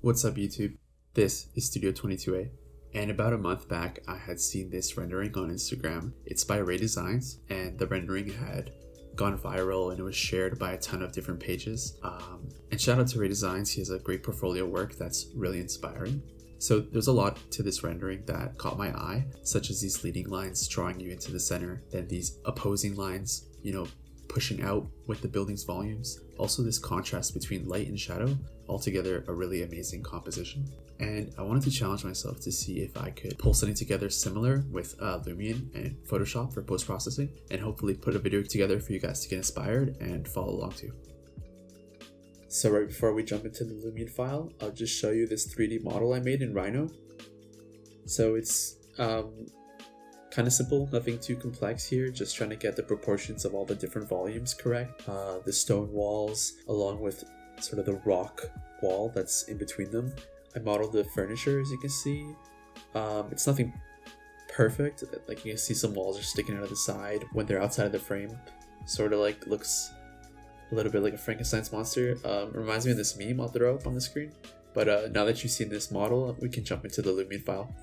What's up YouTube? This is Studio 22A, and about a month back I had seen this rendering on Instagram. It's by Ray Designs, and the rendering had gone viral and it was shared by a ton of different pages. And shout out to Ray Designs, he has a great portfolio work that's really inspiring. So there's a lot to this rendering that caught my eye, such as these leading lines drawing you into the center, then these opposing lines, pushing out with the building's volumes. Also this contrast between light and shadow, altogether a really amazing composition. And I wanted to challenge myself to see if I could pull something together similar with Lumion and Photoshop for post-processing, and hopefully put a video together for you guys to get inspired and follow along too. So right before we jump into the Lumion file, I'll just show you this 3D model I made in Rhino. So it's kind of simple, nothing too complex here, just trying to get the proportions of all the different volumes correct. The stone walls along with sort of the rock wall that's in between them. I modeled the furniture, as you can see. It's nothing perfect, like you can see some walls are sticking out of the side when they're outside of the frame. Sort of like looks a little bit like a Frankenstein's monster. Reminds me of this meme I'll throw up on the screen. But now that you've seen this model, we can jump into the Lumion file.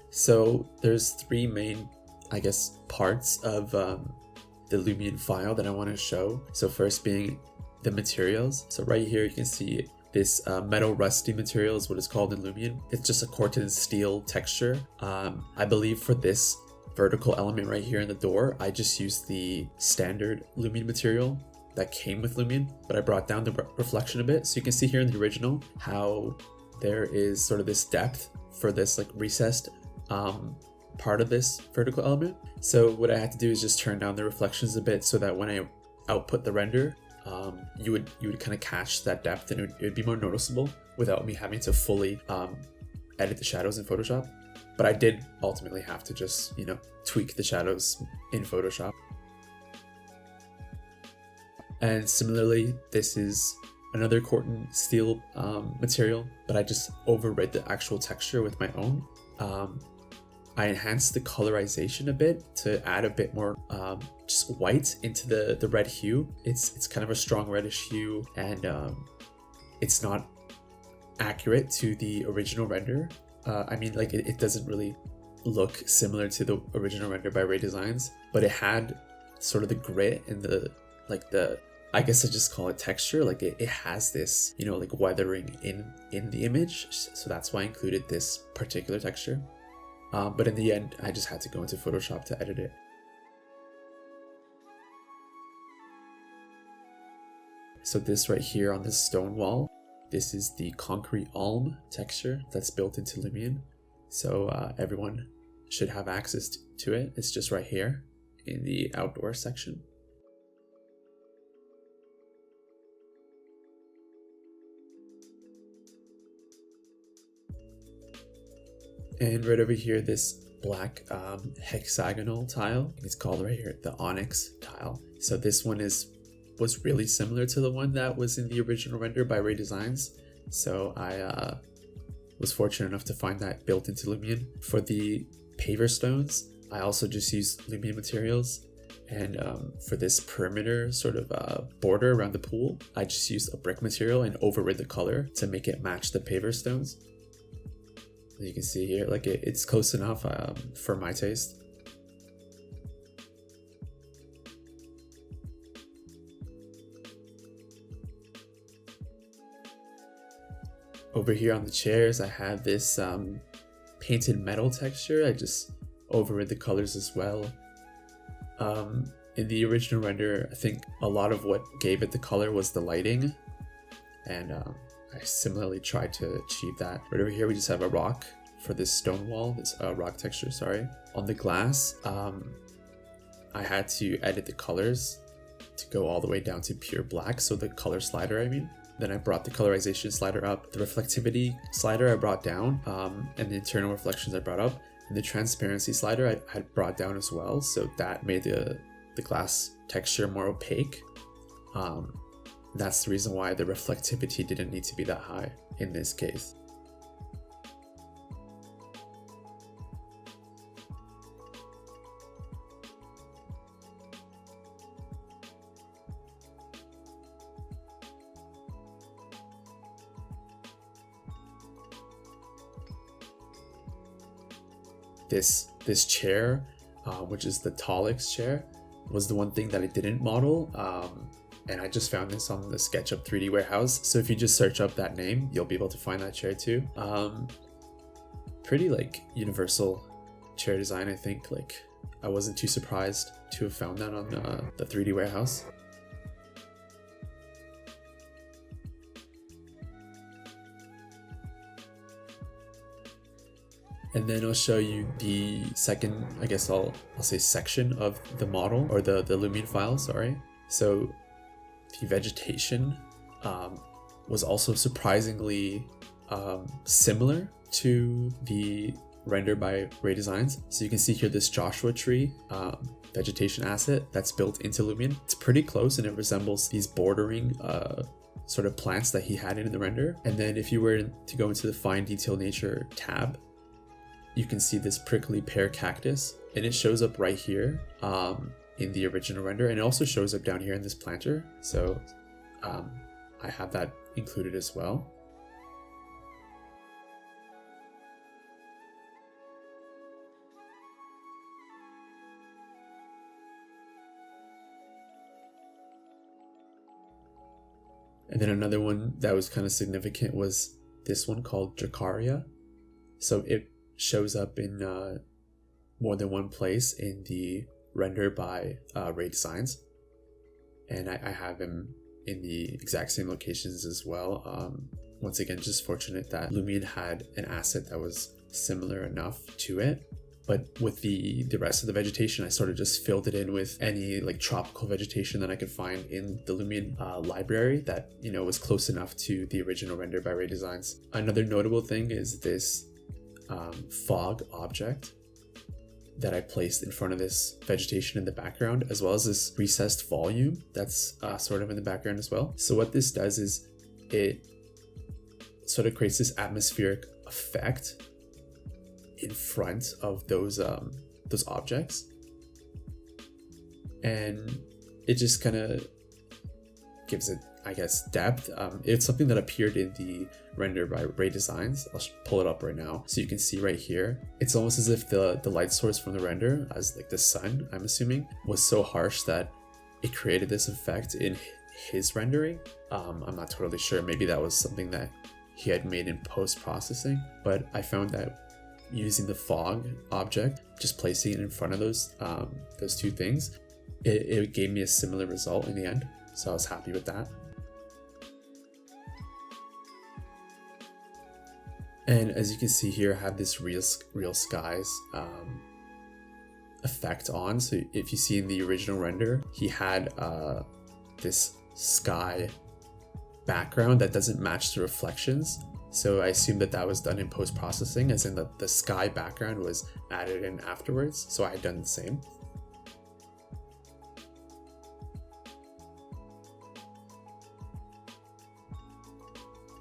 So there's three main, parts of the Lumion file that I want to show. So first being the materials. So right here you can see this metal rusty material is what it's called in Lumion. It's just a Corten steel texture. I believe for this vertical element right here in the door, I just used the standard Lumion material that came with Lumion, but I brought down the reflection a bit. So you can see here in the original how there is sort of this depth for this like recessed part of this vertical element. So what I had to do is just turn down the reflections a bit so that when I output the render, you would kind of catch that depth, and it would be more noticeable without me having to fully edit the shadows in Photoshop. But I did ultimately have to just tweak the shadows in Photoshop. And similarly, this is another Corten steel material, but I just overrid the actual texture with my own. I enhanced the colorization a bit to add a bit more just white into the red hue. It's kind of a strong reddish hue, and it's not accurate to the original render. It doesn't really look similar to the original render by Ray Designs, but it had sort of the grit and the I guess I just call it texture. Like it has this weathering in the image, so that's why I included this particular texture. But in the end, I just had to go into Photoshop to edit it. So this right here on this stone wall, this is the concrete alm texture that's built into Lumion. So everyone should have access to it. It's just right here in the outdoor section. And right over here, this black hexagonal tile, it's called right here the onyx tile. So this one was really similar to the one that was in the original render by Ray Designs. So I was fortunate enough to find that built into Lumion. For the paver stones, I also just used Lumion Materials. And for this perimeter sort of border around the pool, I just used a brick material and overrid the color to make it match the paver stones. You can see here, it's close enough for my taste. Over here on the chairs, I have this painted metal texture. I just overrid the colors as well. In the original render, I think a lot of what gave it the color was the lighting, and I similarly tried to achieve that. Right over here we just have a rock for this stone wall, this rock texture, sorry. On the glass, I had to edit the colors to go all the way down to pure black, so the color slider, Then I brought the colorization slider up, the reflectivity slider I brought down, and the internal reflections I brought up, and the transparency slider I had brought down as well, so that made the glass texture more opaque. That's the reason why the reflectivity didn't need to be that high in this case. This chair, which is the Talix chair, was the one thing that I didn't model, and I just found this on the SketchUp 3D warehouse. So if you just search up that name, you'll be able to find that chair too. Pretty like universal chair design, I think. Like, I wasn't too surprised to have found that on the 3D warehouse. And then I'll show you the second, I guess I'll say section of the model, or the Lumion file, sorry. So the vegetation was also surprisingly similar to the render by Ray Designs. So you can see here this Joshua tree vegetation asset that's built into Lumion. It's pretty close and it resembles these bordering sort of plants that he had in the render. And then if you were to go into the fine detail nature tab, you can see this prickly pear cactus, and it shows up right here in the original render, and it also shows up down here in this planter. So I have that included as well. And then another one that was kind of significant was this one called Dracaria. So it shows up in more than one place in the render by Ray Designs, and I have him in the exact same locations as well. Once again, just fortunate that Lumion had an asset that was similar enough to it. But with the rest of the vegetation, I sort of just filled it in with any like tropical vegetation that I could find in the Lumion library that, you know, was close enough to the original render by Ray Designs. Another notable thing is this fog object that I placed in front of this vegetation in the background, as well as this recessed volume that's sort of in the background as well. So what this does is it sort of creates this atmospheric effect in front of those objects, and it just kind of gives it, I guess, depth. It's something that appeared in the render by Ray Designs. I'll pull it up right now so you can see right here. It's almost as if the light source from the render, as like the sun, I'm assuming, was so harsh that it created this effect in his rendering. I'm not totally sure. Maybe that was something that he had made in post-processing, but I found that using the fog object, just placing it in front of those two things, it gave me a similar result in the end. So I was happy with that. And as you can see here, I have this real skies effect on. So if you see in the original render, he had this sky background that doesn't match the reflections. So I assume that was done in post-processing, as in the sky background was added in afterwards. So I had done the same.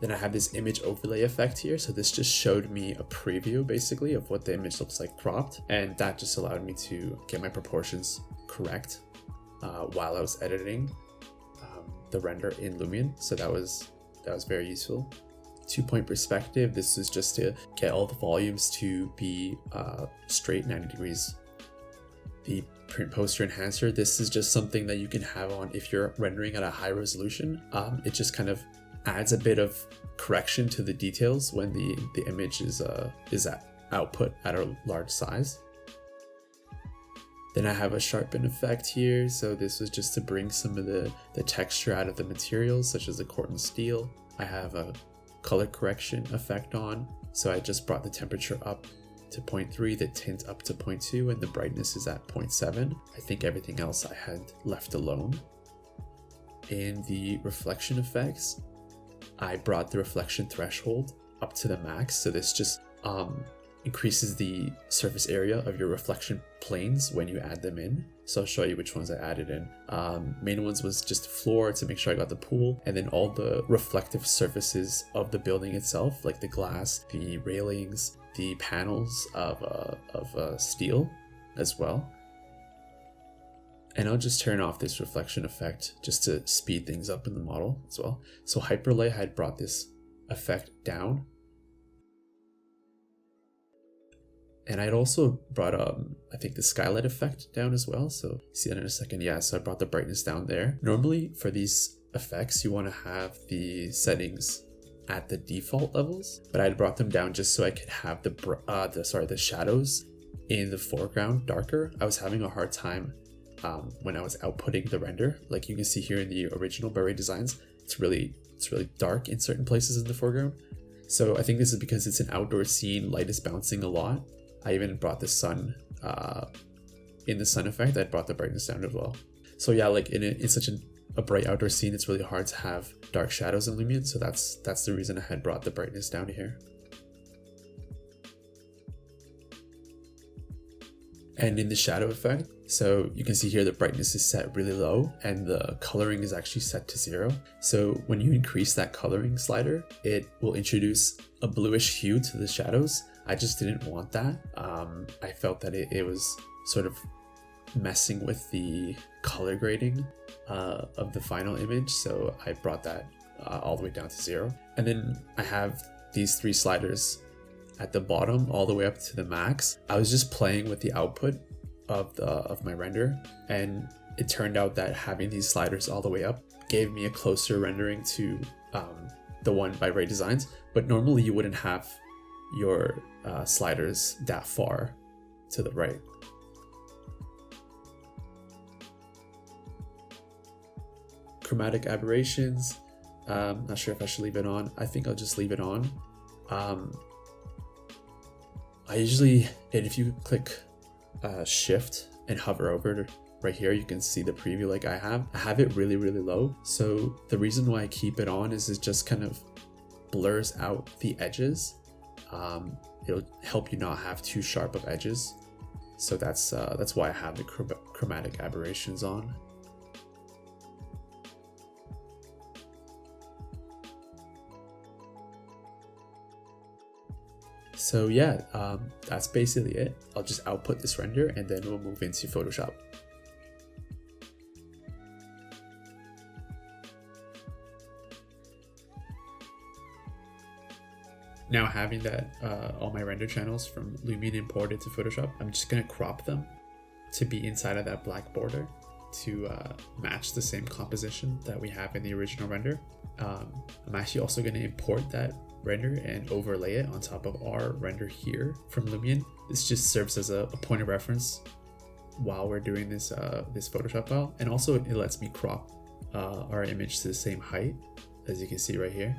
Then I have this image overlay effect here. So this just showed me a preview basically of what the image looks like cropped. And that just allowed me to get my proportions correct while I was editing the render in Lumion. So that was very useful. 2-point perspective, this is just to get all the volumes to be straight 90 degrees. The print poster enhancer, this is just something that you can have on if you're rendering at a high resolution. It just kind of adds a bit of correction to the details when the image is at output at a large size. Then I have a sharpen effect here. So this was just to bring some of the texture out of the materials, such as the corten steel. I have a color correction effect on. So I just brought the temperature up to 0.3, the tint up to 0.2, and the brightness is at 0.7. I think everything else I had left alone. In the reflection effects, I brought the reflection threshold up to the max. So this just increases the surface area of your reflection planes when you add them in. So I'll show you which ones I added in. Main ones was just floor to make sure I got the pool, and then all the reflective surfaces of the building itself, like the glass, the railings, the panels of steel as well. And I'll just turn off this reflection effect just to speed things up in the model as well. So Hyperlight had brought this effect down. And I'd also brought, I think, the skylight effect down as well. So see that in a second. Yeah, so I brought the brightness down there. Normally for these effects, you want to have the settings at the default levels, but I brought them down just so I could have the shadows in the foreground darker. I was having a hard time when I was outputting the render. Like you can see here in the original Beret designs, it's really dark in certain places in the foreground. So I think this is because it's an outdoor scene, light is bouncing a lot. I even brought the sun, in the sun effect, I brought the brightness down as well. So yeah, like in such a bright outdoor scene, it's really hard to have dark shadows in Lumion. So that's the reason I had brought the brightness down here. And in the shadow effect, so you can see here the brightness is set really low and the coloring is actually set to 0. So when you increase that coloring slider, it will introduce a bluish hue to the shadows. I just didn't want that. I felt that it was sort of messing with the color grading of the final image. So I brought that all the way down to 0. And then I have these 3 sliders at the bottom all the way up to the max. I was just playing with the output of my render, and it turned out that having these sliders all the way up gave me a closer rendering to the one by Ray Designs. But normally you wouldn't have your sliders that far to the right. Chromatic aberrations, not sure if I should leave it on. I think I'll just leave it on. I usually, and if you click shift and hover over right here, you can see the preview like I have it really low. So the reason why I keep it on is it just kind of blurs out the edges. It'll help you not have too sharp of edges. So that's why I have the chromatic aberrations on. So yeah, that's basically it. I'll just output this render and then we'll move into Photoshop. Now having that all my render channels from Lumion imported to Photoshop, I'm just gonna crop them to be inside of that black border to match the same composition that we have in the original render. I'm actually also gonna import that render and overlay it on top of our render here from Lumion. This just serves as a point of reference while we're doing this this Photoshop file, and also it lets me crop our image to the same height as you can see right here.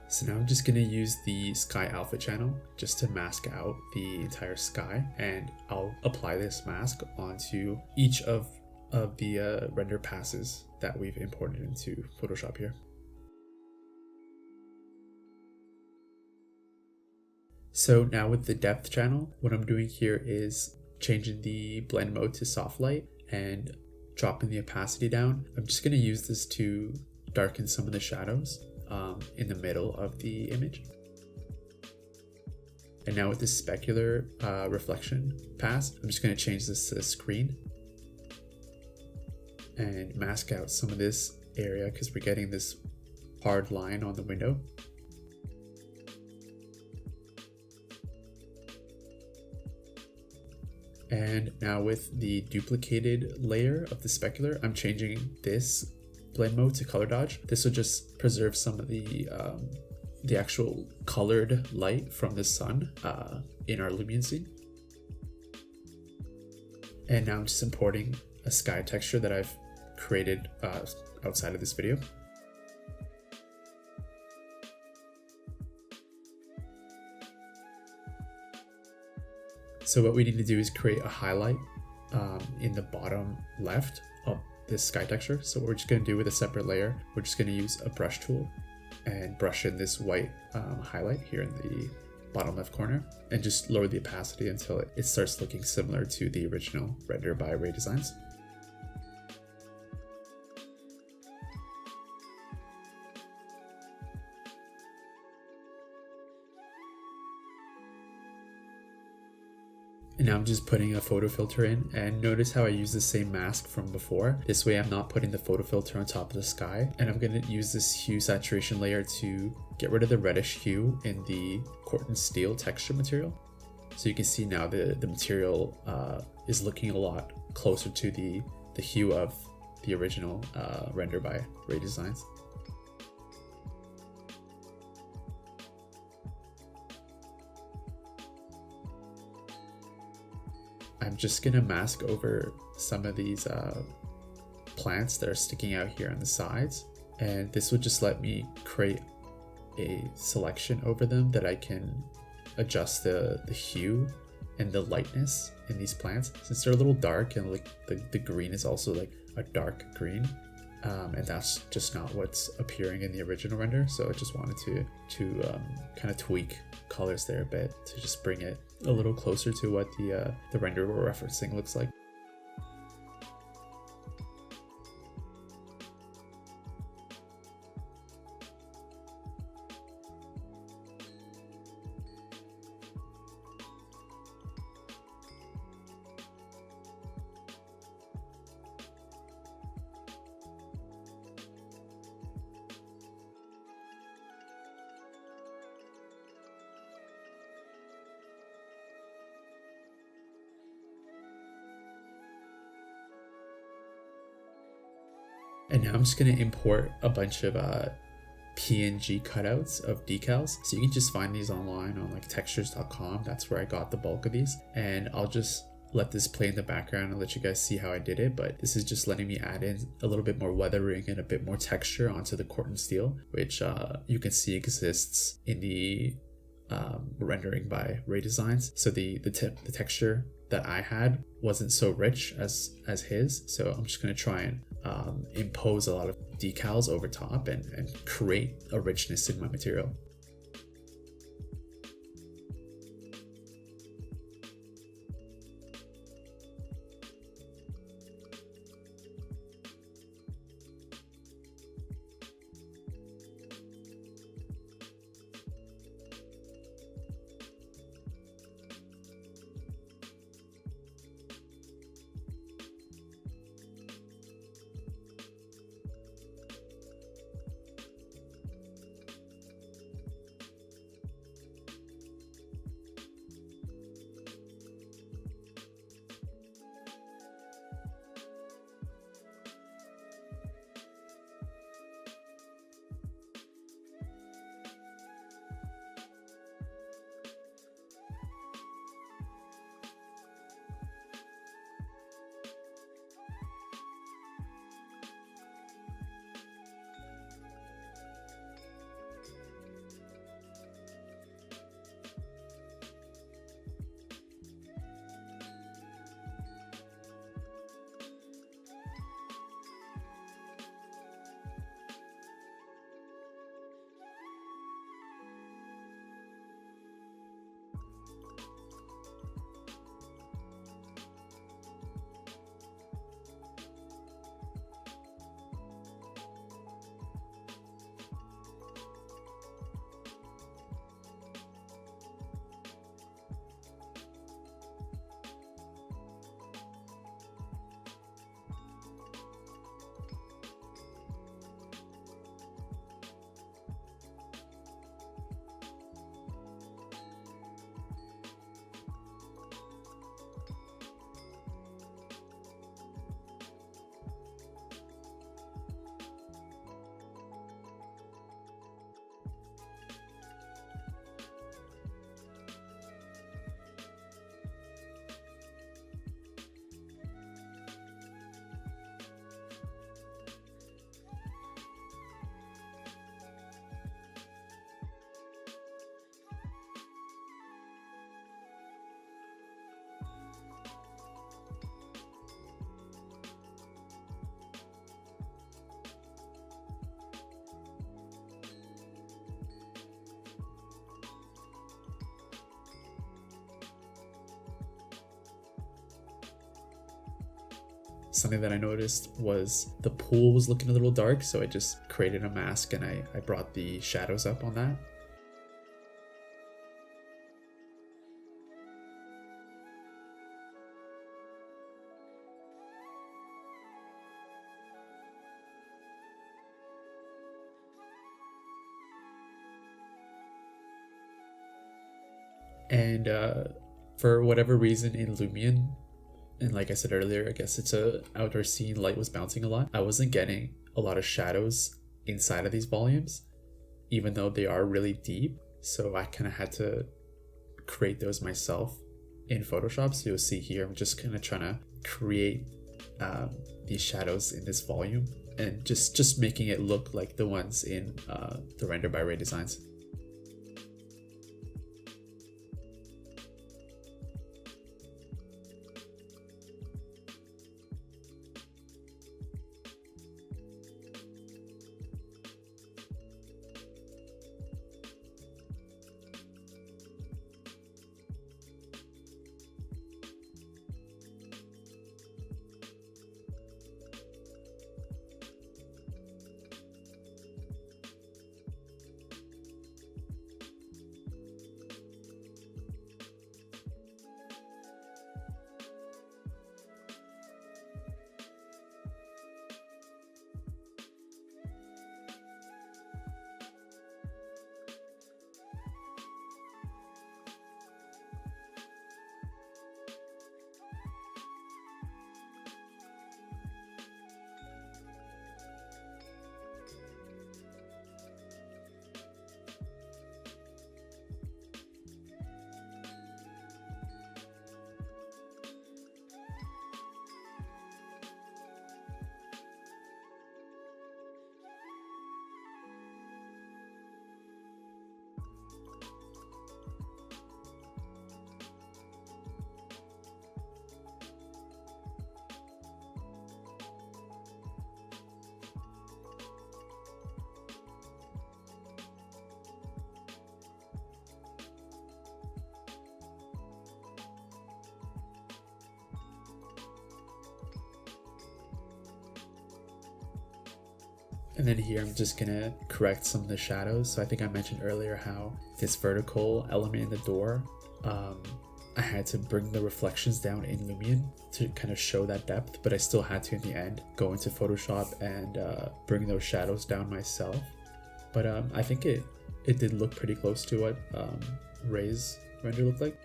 So now I'm just going to use the sky alpha channel just to mask out the entire sky, and I'll apply this mask onto each of the render passes that we've imported into Photoshop here. So now with the depth channel, what I'm doing here is changing the blend mode to soft light and dropping the opacity down. I'm just going to use this to darken some of the shadows in the middle of the image. And now with this specular reflection pass, I'm just going to change this to screen and mask out some of this area because we're getting this hard line on the window. And now with the duplicated layer of the specular, I'm changing this blend mode to color dodge. This will just preserve some of the actual colored light from the sun in our Lumion scene. And now I'm just importing a sky texture that I've created outside of this video. So what we need to do is create a highlight in the bottom left of this sky texture. So what we're just going to do with a separate layer, we're just going to use a brush tool and brush in this white highlight here in the bottom left corner, and just lower the opacity until it starts looking similar to the original render by Ray Designs. And now I'm just putting a photo filter in, and notice how I use the same mask from before. This way I'm not putting the photo filter on top of the sky, and I'm going to use this hue saturation layer to get rid of the reddish hue in the corten steel texture material. So you can see now the material is looking a lot closer to the hue of the original render by Ray Designs. I'm just gonna mask over some of these plants that are sticking out here on the sides, and this would just let me create a selection over them that I can adjust the hue and the lightness in these plants, since they're a little dark, and like the green is also like a dark green, and that's just not what's appearing in the original render. So I just wanted to kind of tweak colors there a bit to just bring it a little closer to what the render we're referencing looks like. And now I'm just going to import a bunch of PNG cutouts of decals. So you can just find these online on like textures.com. That's where I got the bulk of these. And I'll just let this play in the background and let you guys see how I did it. But this is just letting me add in a little bit more weathering and a bit more texture onto the corten steel, which you can see exists in the rendering by Ray Designs. So the texture that I had wasn't so rich as his. So I'm just going to try and impose a lot of decals over top and create a richness in my material. something that I noticed was the pool was looking a little dark, so I just created a mask and I brought the shadows up on that. And for whatever reason in Lumion, and like I said earlier, I guess it's a outdoor scene, light was bouncing a lot. I wasn't getting a lot of shadows inside of these volumes, even though they are really deep. So I kind of had to create those myself in Photoshop. So you'll see here, I'm just kind of trying to create these shadows in this volume and just making it look like the ones in the Render by Ray Designs. And then here I'm just gonna correct some of the shadows. So I think I mentioned earlier how this vertical element in the door, I had to bring the reflections down in Lumion to kind of show that depth, but I still had to in the end go into Photoshop and bring those shadows down myself. But I think it did look pretty close to what Ray's render looked like.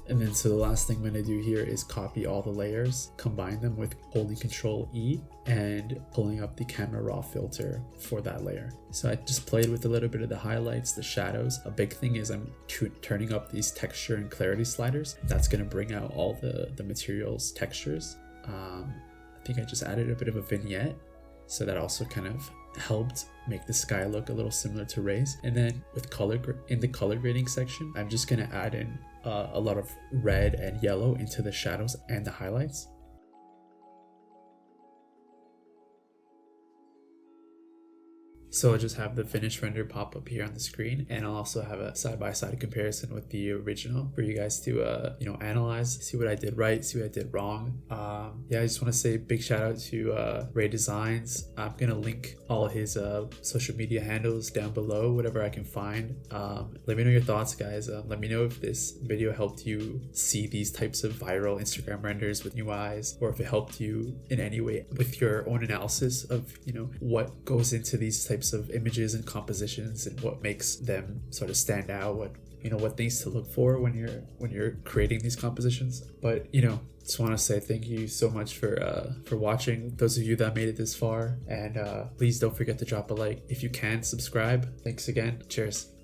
And then so the last thing I'm going to do here is copy all the layers, combine them with holding Control E and pulling up the camera raw filter for that layer. So I just played with a little bit of the highlights, the shadows. A big thing is I'm turning up these texture and clarity sliders. That's going to bring out all the materials textures. I think I just added a bit of a vignette, so that also kind of helped make the sky look a little similar to Ray's. And then with in the color grading section, I'm just going to add in a lot of red and yellow into the shadows and the highlights. So I'll just have the finished render pop up here on the screen, and I'll also have a side-by-side comparison with the original for you guys to analyze, see what I did right, see what I did wrong. Yeah, I just want to say big shout out to Ray Designs. I'm gonna link all his social media handles down below, whatever I can find. Let me know your thoughts, guys. Let me know if this video helped you see these types of viral Instagram renders with new eyes, or if it helped you in any way with your own analysis of what goes into these types of images and compositions and what makes them sort of stand out, what things to look for when you're creating these compositions. But just want to say thank you so much for watching, those of you that made it this far, and please don't forget to drop a like. If you can, subscribe. Thanks again. Cheers.